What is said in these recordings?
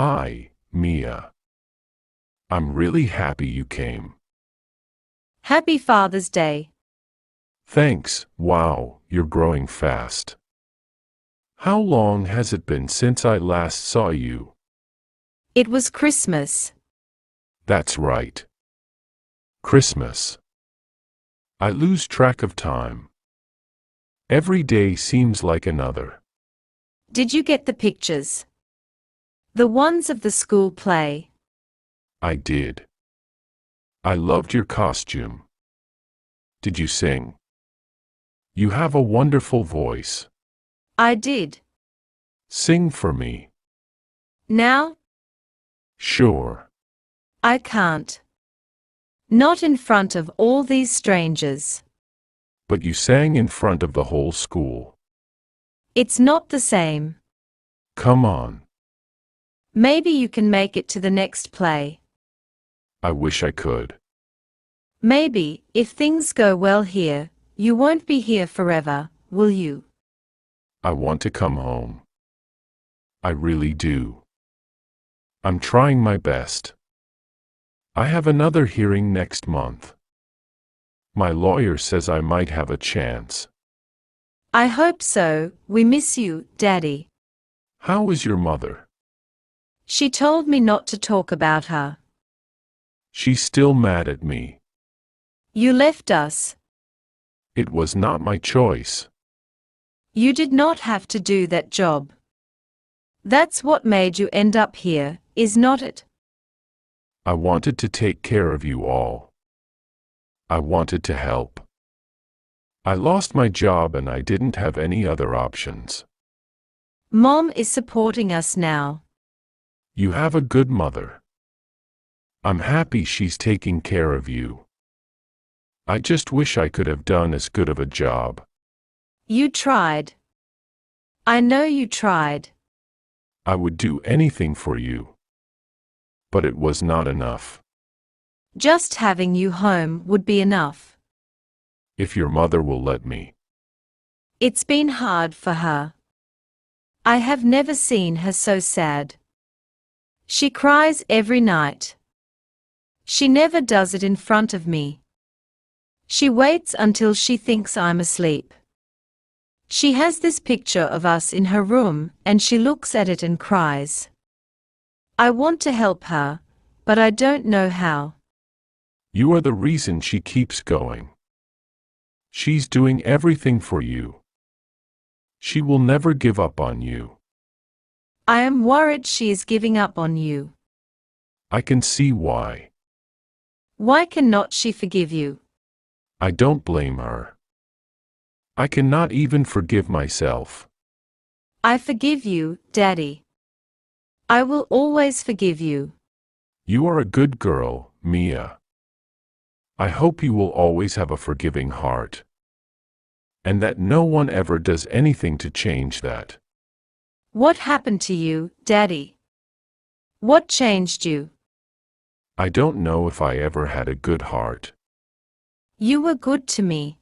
Hi, Mia. I'm really happy you came. Happy Father's Day. Thanks. Wow, you're growing fast. How long has it been since I last saw you? It was Christmas. That's right. Christmas. I lose track of time. Every day seems like another. Did you get the pictures? The ones of the school play. I did. I loved your costume. Did you sing? You have a wonderful voice. I did. Sing for me. Now? Sure. I can't. Not in front of all these strangers. But you sang in front of the whole school. It's not the same. Come on. Maybe you can make it to the next play. I wish I could. Maybe, if things go well here, you won't be here forever, will you? I want to come home. I really do. I'm trying my best. I have another hearing next month. My lawyer says I might have a chance. I hope so. We miss you, Daddy. How is your mother? She told me not to talk about her. She's still mad at me. You left us. It was not my choice. You did not have to do that job. That's what made you end up here, is not it? I wanted to take care of you all. I wanted to help. I lost my job and I didn't have any other options. Mom is supporting us now. You have a good mother. I'm happy she's taking care of you. I just wish I could have done as good of a job. You tried. I know you tried. I would do anything for you. But it was not enough. Just having you home would be enough. If your mother will let me. It's been hard for her. I have never seen her so sad. She cries every night. She never does it in front of me. She waits until she thinks I'm asleep. She has this picture of us in her room and she looks at it and cries. I want to help her, but I don't know how. You are the reason she keeps going. She's doing everything for you. She will never give up on you. I am worried she is giving up on you. I can see why. Why cannot she forgive you? I don't blame her. I cannot even forgive myself. I forgive you, Daddy. I will always forgive you. You are a good girl, Mia. I hope you will always have a forgiving heart. And that no one ever does anything to change that. What happened to you, Daddy? What changed you? I don't know if I ever had a good heart. You were good to me.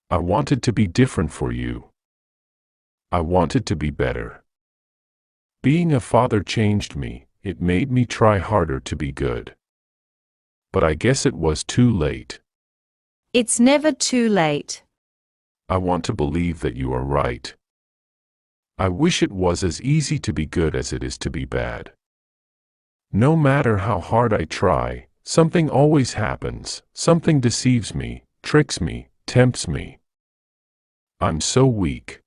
I wanted to be different for you. I wanted to be better. Being a father changed me. It made me try harder to be good. But I guess it was too late. It's never too late. I want to believe that you are right. I wish it was as easy to be good as it is to be bad. No matter how hard I try, something always happens. Something deceives me, tricks me, tempts me. I'm so weak.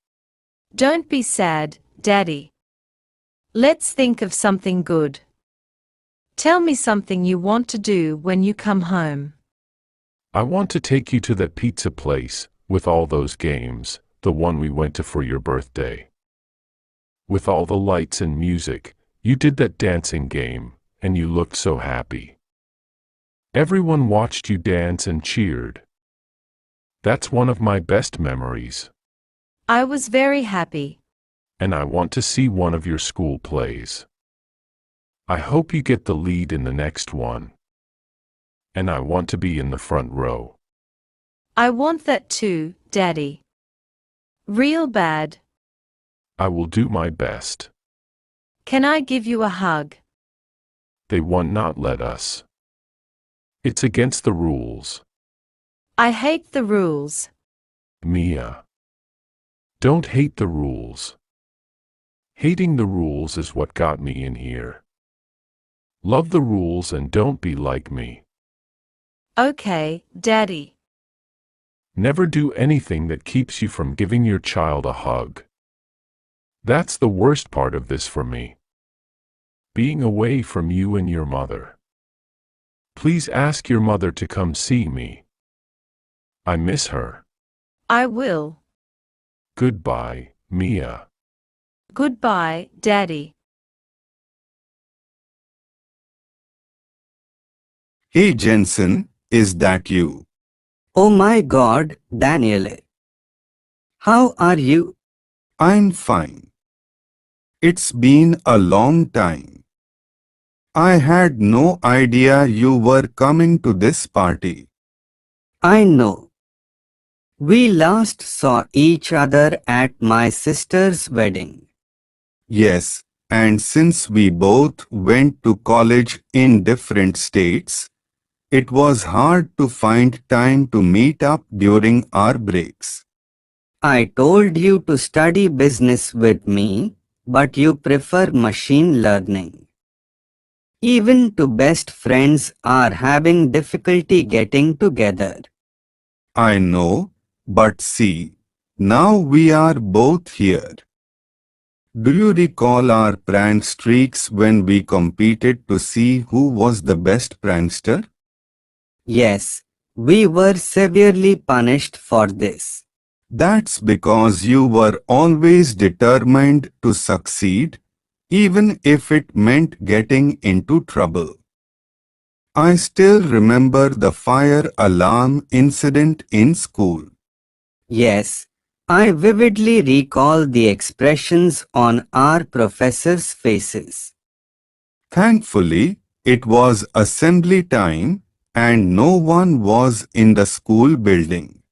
Don't be sad, Daddy. Let's think of something good. Tell me something you want to do when you come home. I want to take you to that pizza place, with all those games, the one we went to for your birthday. With all the lights and music, you did that dancing game, and you looked so happy. Everyone watched you dance and cheered. That's one of my best memories. I was very happy. And I want to see one of your school plays. I hope you get the lead in the next one. And I want to be in the front row. I want that too, Daddy. Real bad. I will do my best. Can I give you a hug? They won't not let us. It's against the rules. I hate the rules. Mia. Don't hate the rules. Hating the rules is what got me in here. Love the rules and don't be like me. Okay, Daddy. Never do anything that keeps you from giving your child a hug. That's the worst part of this for me. Being away from you and your mother. Please ask your mother to come see me. I miss her. I will. Goodbye, Mia. Goodbye, Daddy. Hey Jensen, is that you? Oh my God, Daniele. How are you? I'm fine. It's been a long time. I had no idea you were coming to this party. I know. We last saw each other at my sister's wedding. Yes, and since we both went to college in different states, it was hard to find time to meet up during our breaks. I told you to study business with me, but you prefer machine learning. Even two best friends are having difficulty getting together. I know, but see, now we are both here. Do you recall our prank streaks when we competed to see who was the best prankster? Yes, we were severely punished for this. That's because you were always determined to succeed, even if it meant getting into trouble. I still remember the fire alarm incident in school. Yes, I vividly recall the expressions on our professors' faces. Thankfully, it was assembly time and no one was in the school building.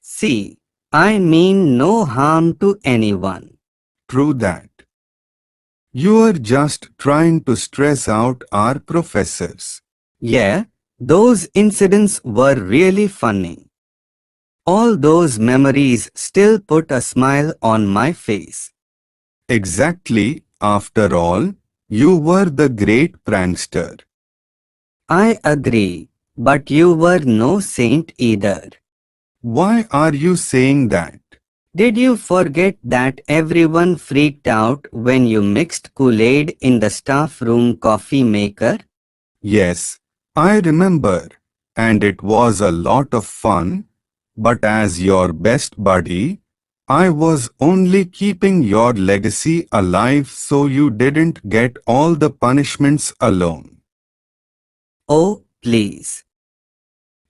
See, I mean no harm to anyone. True that. You are just trying to stress out our professors. Yeah, those incidents were really funny. All those memories still put a smile on my face. Exactly, after all, you were the great prankster. I agree, but you were no saint either. Why are you saying that? Did you forget that everyone freaked out when you mixed Kool-Aid in the staff room coffee maker? Yes, I remember, and it was a lot of fun, but as your best buddy, I was only keeping your legacy alive so you didn't get all the punishments alone. Oh, please.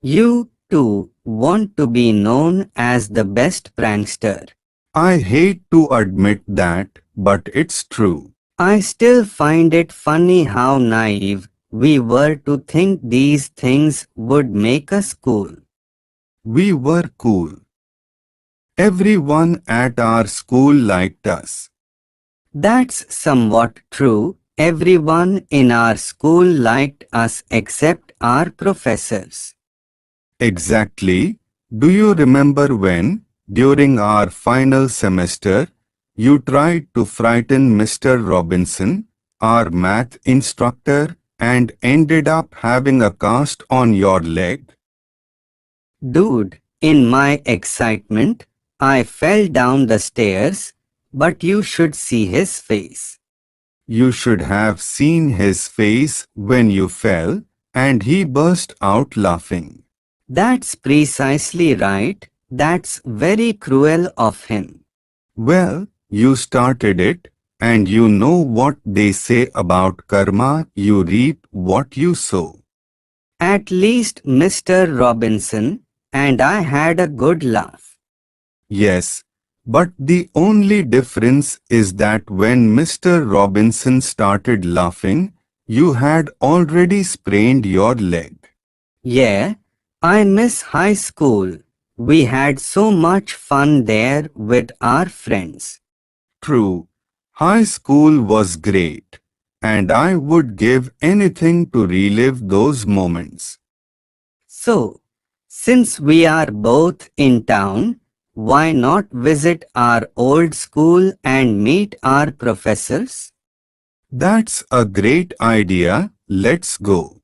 You, too, want to be known as the best prankster. I hate to admit that, but it's true. I still find it funny how naive we were to think these things would make us cool. We were cool. Everyone at our school liked us. That's somewhat true. Everyone in our school liked us except our professors. Exactly. Do you remember when, during our final semester, you tried to frighten Mr. Robinson, our math instructor, and ended up having a cast on your leg? Dude, in my excitement, I fell down the stairs, but you should see his face. You should have seen his face when you fell, and he burst out laughing. That's precisely right. That's very cruel of him. Well, you started it, and you know what they say about karma, you reap what you sow. At least Mr. Robinson and I had a good laugh. Yes, but the only difference is that when Mr. Robinson started laughing, you had already sprained your leg. Yeah, I miss high school. We had so much fun there with our friends. True, High school was great, and I would give anything to relive those moments. So, since we are both in town, why not visit our old school and meet our professors? That's a great idea. Let's go.